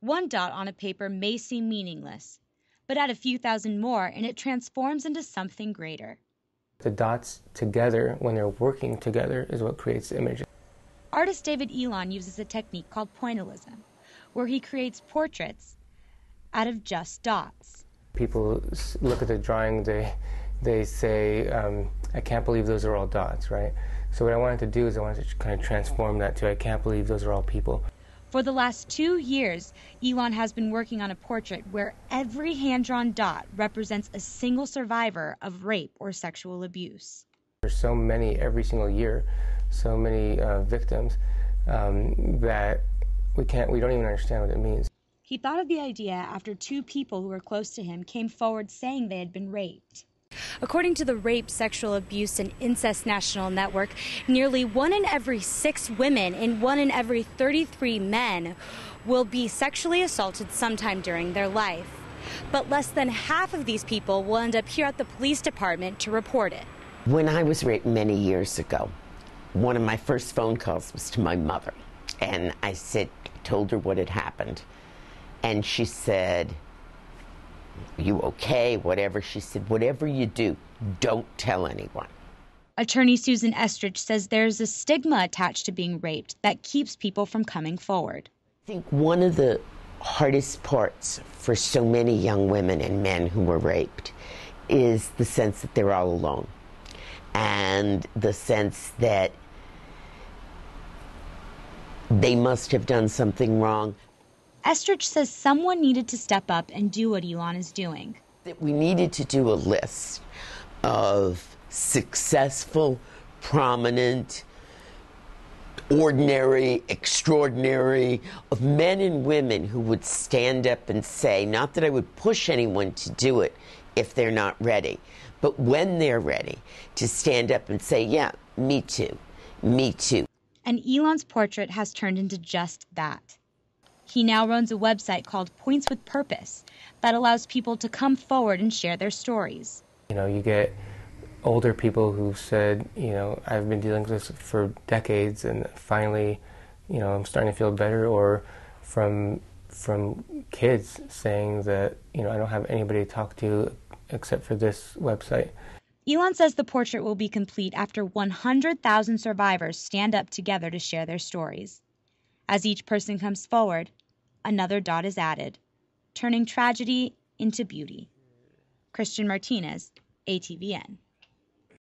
One dot on a paper may seem meaningless, but add a few thousand more and it transforms into something greater. The dots together, when they're working together, is what creates the image. Artist David Ilan uses a technique called pointillism, where he creates portraits out of just dots. People look at the drawing, they say, I can't believe those are all dots, right? So what I wanted to do is I wanted to kind of transform that to, I can't believe those are all people. For the last 2 years, Ilan has been working on a portrait where every hand-drawn dot represents a single survivor of rape or sexual abuse. There's so many every single year, so many victims that we don't even understand what it means. He thought of the idea after 2 people who were close to him came forward saying they had been raped. According to the Rape, Sexual Abuse, and Incest National Network, nearly 1 in every 6 women and 1 in every 33 men will be sexually assaulted sometime during their life. But less than half of these people will end up here at the police department to report it. When I was raped many years ago, one of my first phone calls was to my mother. And I told her what had happened. And she said, "You okay?" Whatever. She said, "Whatever you do, don't tell anyone." Attorney Susan Estridge says there's a stigma attached to being raped that keeps people from coming forward. I think one of the hardest parts for so many young women and men who were raped is the sense that they're all alone. And the sense that they must have done something wrong. Estridge says someone needed to step up and do what Ilan is doing. That we needed to do a list of successful, prominent, ordinary, extraordinary, of men and women who would stand up and say, not that I would push anyone to do it if they're not ready, but when they're ready, to stand up and say, yeah, me too, me too. And Ilan's portrait has turned into just that. He now runs a website called Points with Purpose that allows people to come forward and share their stories. You get older people who said, I've been dealing with this for decades and finally, I'm starting to feel better, or from kids saying that, I don't have anybody to talk to except for this website. Ilan says the portrait will be complete after 100,000 survivors stand up together to share their stories. As each person comes forward, another dot is added, turning tragedy into beauty. Christian Martinez, ATVN.